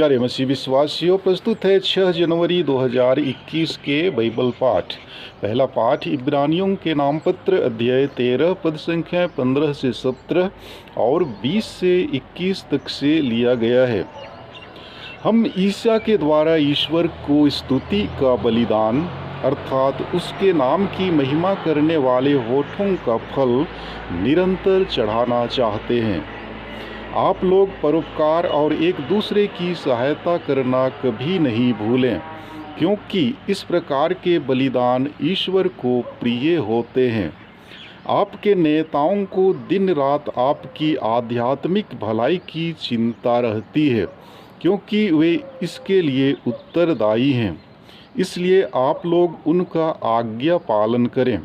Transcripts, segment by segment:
प्यारे मसीह विश्वासियों, प्रस्तुत है 6 जनवरी 2021 के बाइबल पाठ। पहला पाठ इब्रानियों के नाम पत्र अध्याय 13 पद संख्या 15 से 17 और 20 से 21 तक से लिया गया है। हम ईसा के द्वारा ईश्वर को स्तुति का बलिदान अर्थात उसके नाम की महिमा करने वाले होठों का फल निरंतर चढ़ाना चाहते हैं। आप लोग परोपकार और एक दूसरे की सहायता करना कभी नहीं भूलें, क्योंकि इस प्रकार के बलिदान ईश्वर को प्रिय होते हैं। आपके नेताओं को दिन रात आपकी आध्यात्मिक भलाई की चिंता रहती है, क्योंकि वे इसके लिए उत्तरदायी हैं। इसलिए आप लोग उनका आज्ञा पालन करें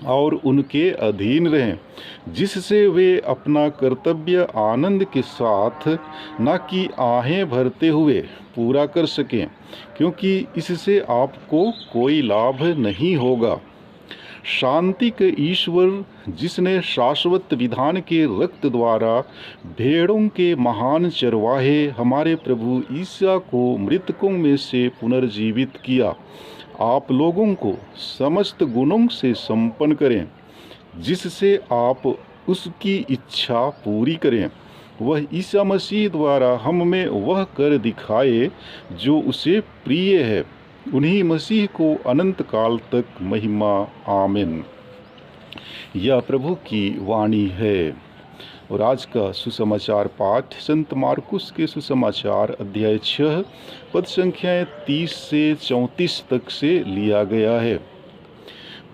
और उनके अधीन रहें, जिससे वे अपना कर्तव्य आनंद के साथ न कि आहें भरते हुए पूरा कर सकें, क्योंकि इससे आपको कोई लाभ नहीं होगा। शांति के ईश्वर, जिसने शाश्वत विधान के रक्त द्वारा भेड़ों के महान चरवाहे हमारे प्रभु ईसा को मृतकों में से पुनर्जीवित किया, आप लोगों को समस्त गुणों से संपन्न करें, जिससे आप उसकी इच्छा पूरी करें। वह ईसा मसीह द्वारा हम में वह कर दिखाए जो उसे प्रिय है। उन्हीं मसीह को अनंत काल तक महिमा। आमीन। यह प्रभु की वाणी है। और आज का सुसमाचार पाठ संत मार्कुस के सुसमाचार अध्याय 6 पद संख्याएं 30 से 34 तक से लिया गया है।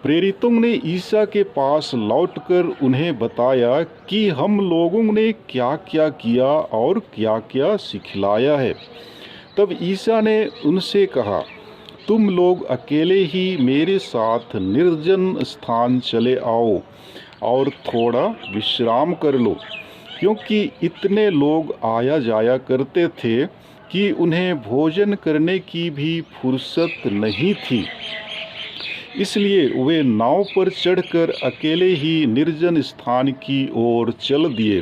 प्रेरितों ने ईसा के पास लौटकर उन्हें बताया कि हम लोगों ने क्या क्या किया और क्या क्या सिखलाया है। तब ईसा ने उनसे कहा, तुम लोग अकेले ही मेरे साथ निर्जन स्थान चले आओ और थोड़ा विश्राम कर लो, क्योंकि इतने लोग आया जाया करते थे कि उन्हें भोजन करने की भी फुर्सत नहीं थी। इसलिए वे नाव पर चढ़कर अकेले ही निर्जन स्थान की ओर चल दिए।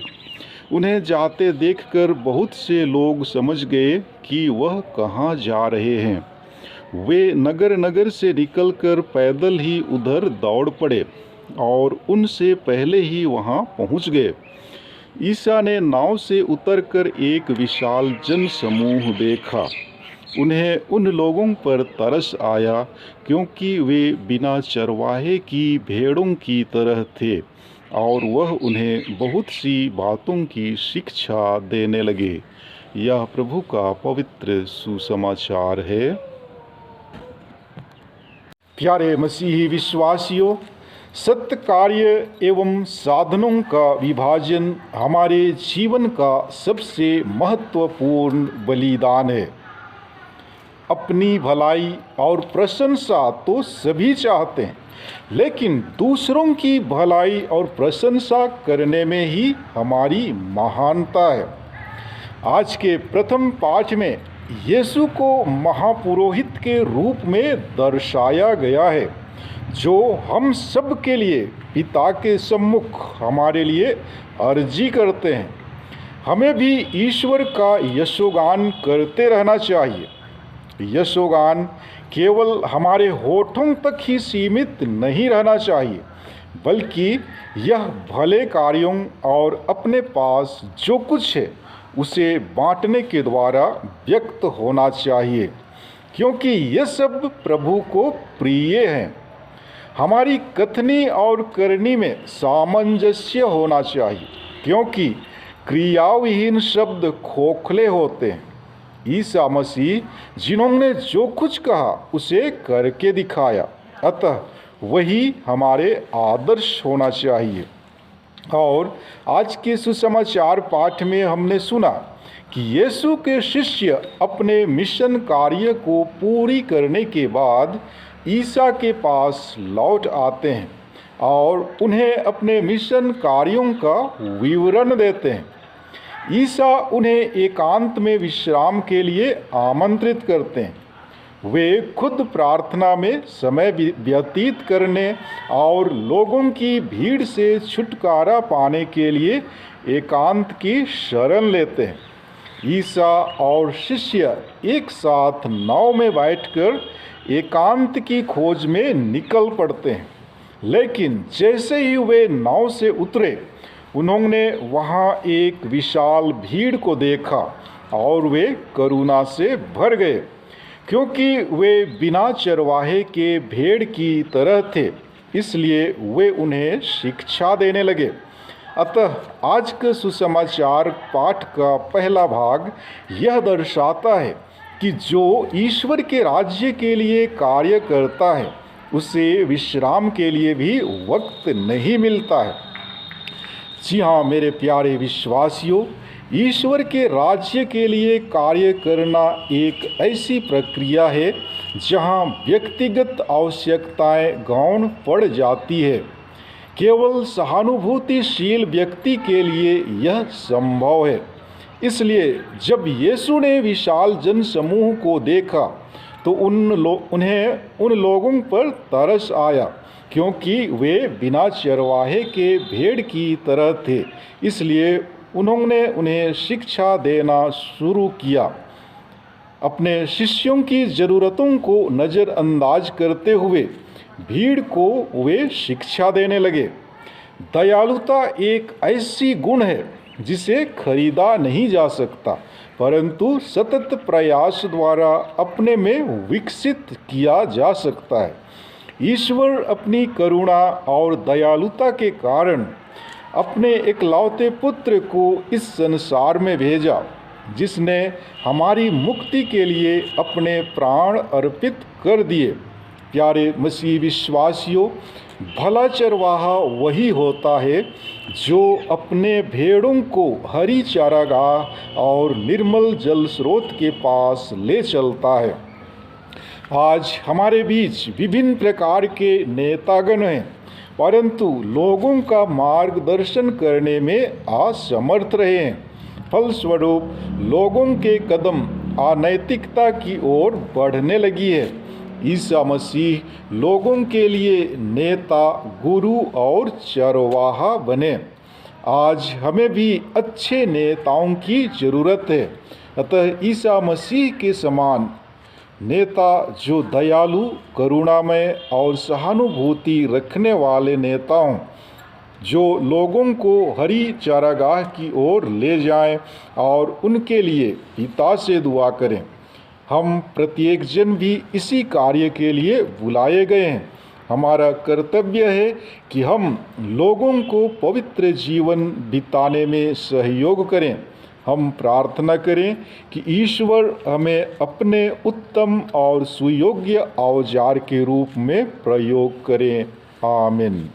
उन्हें जाते देखकर बहुत से लोग समझ गए कि वह कहाँ जा रहे हैं। वे नगर नगर से निकलकर पैदल ही उधर दौड़ पड़े और उनसे पहले ही वहां पहुंच गए। ईसा ने नाव से उतरकर एक विशाल जन समूह देखा। उन्हें उन लोगों पर तरस आया, क्योंकि वे बिना चरवाहे की भेड़ों की तरह थे, और वह उन्हें बहुत सी बातों की शिक्षा देने लगे। यह प्रभु का पवित्र सुसमाचार है। प्यारे मसीही विश्वासियों, सत्य कार्य एवं साधनों का विभाजन हमारे जीवन का सबसे महत्वपूर्ण बलिदान है। अपनी भलाई और प्रशंसा तो सभी चाहते हैं, लेकिन दूसरों की भलाई और प्रशंसा करने में ही हमारी महानता है। आज के प्रथम पाठ में यीशु को महापुरोहित के रूप में दर्शाया गया है, जो हम सब के लिए पिता के सम्मुख हमारे लिए अर्जी करते हैं। हमें भी ईश्वर का यशोगान करते रहना चाहिए। यशोगान केवल हमारे होठों तक ही सीमित नहीं रहना चाहिए, बल्कि यह भले कार्यों और अपने पास जो कुछ है उसे बांटने के द्वारा व्यक्त होना चाहिए, क्योंकि ये सब प्रभु को प्रिय हैं। हमारी कथनी और करनी में सामंजस्य होना चाहिए, क्योंकि क्रियाविहीन शब्द खोखले होते हैं। ईसा मसीह जिन्होंने जो कुछ कहा उसे करके दिखाया, अतः वही हमारे आदर्श होना चाहिए। और आज के सुसमाचार पाठ में हमने सुना कि यीशु के शिष्य अपने मिशन कार्य को पूरी करने के बाद ईसा के पास लौट आते हैं और उन्हें अपने मिशन कार्यों का विवरण देते हैं। ईसा उन्हें एकांत में विश्राम के लिए आमंत्रित करते हैं। वे खुद प्रार्थना में समय व्यतीत करने और लोगों की भीड़ से छुटकारा पाने के लिए एकांत की शरण लेते हैं। ईसा और शिष्य एक साथ नाव में बैठकर एकांत की खोज में निकल पड़ते हैं। लेकिन जैसे ही वे नाव से उतरे, उन्होंने वहाँ एक विशाल भीड़ को देखा और वे करुणा से भर गए, क्योंकि वे बिना चरवाहे के भेड़ की तरह थे। इसलिए वे उन्हें शिक्षा देने लगे। अतः आज का सुसमाचार पाठ का पहला भाग यह दर्शाता है कि जो ईश्वर के राज्य के लिए कार्य करता है, उसे विश्राम के लिए भी वक्त नहीं मिलता है। जी हाँ मेरे प्यारे विश्वासियों, ईश्वर के राज्य के लिए कार्य करना एक ऐसी प्रक्रिया है जहाँ व्यक्तिगत आवश्यकताएं गौण पड़ जाती है। केवल सहानुभूतिशील व्यक्ति के लिए यह संभव है। इसलिए जब यीशु ने विशाल जनसमूह को देखा तो उन्हें उन लोगों पर तरस आया, क्योंकि वे बिना चरवाहे के भेड़ की तरह थे। इसलिए उन्होंने उन्हें शिक्षा देना शुरू किया। अपने शिष्यों की ज़रूरतों को नज़रअंदाज करते हुए भीड़ को वे शिक्षा देने लगे। दयालुता एक ऐसी गुण है जिसे खरीदा नहीं जा सकता, परंतु सतत प्रयास द्वारा अपने में विकसित किया जा सकता है। ईश्वर अपनी करुणा और दयालुता के कारण अपने इकलौते पुत्र को इस संसार में भेजा, जिसने हमारी मुक्ति के लिए अपने प्राण अर्पित कर दिए। प्यारे मसीह विश्वासियों, भला चरवाहा वही होता है जो अपने भेड़ों को हरी चारागाह और निर्मल जल स्रोत के पास ले चलता है। आज हमारे बीच विभिन्न प्रकार के नेतागण हैं, परंतु लोगों का मार्गदर्शन करने में असमर्थ रहे हैं। फलस्वरूप लोगों के कदम अनैतिकता की ओर बढ़ने लगी है। ईसा मसीह लोगों के लिए नेता, गुरु और चरवाहा बने। आज हमें भी अच्छे नेताओं की ज़रूरत है। अतः ईसा मसीह के समान नेता जो दयालु, करुणामय और सहानुभूति रखने वाले नेता हों, जो लोगों को हरी चारागाह की ओर ले जाएं और उनके लिए पिता से दुआ करें। हम प्रत्येक जन भी इसी कार्य के लिए बुलाए गए हैं। हमारा कर्तव्य है कि हम लोगों को पवित्र जीवन बिताने में सहयोग करें। हम प्रार्थना करें कि ईश्वर हमें अपने उत्तम और सुयोग्य औजार के रूप में प्रयोग करें। आमीन।